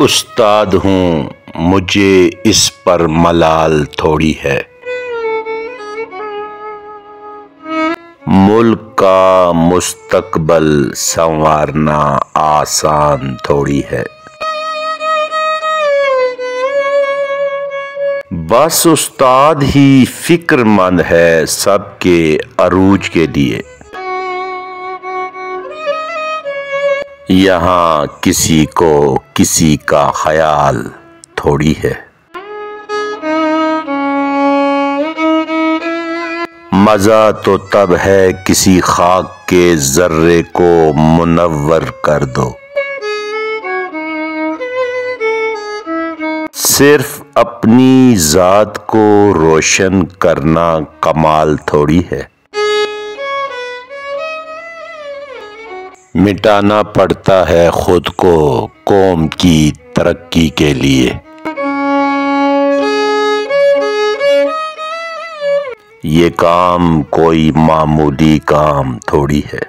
उस्ताद हूँ, मुझे इस पर मलाल थोड़ी है। मुल्क का मुस्तकबल संवारना आसान थोड़ी है। बस उस्ताद ही फिक्रमंद है सबके अरूज के लिए। यहाँ किसी को किसी का ख्याल थोड़ी है। मज़ा तो तब है किसी खाक के ज़र्रे को मुनव्वर कर दो। सिर्फ अपनी ज़ात को रोशन करना कमाल थोड़ी है। मिटाना पड़ता है खुद को कौम की तरक्की के लिए। ये काम कोई मामूली काम थोड़ी है।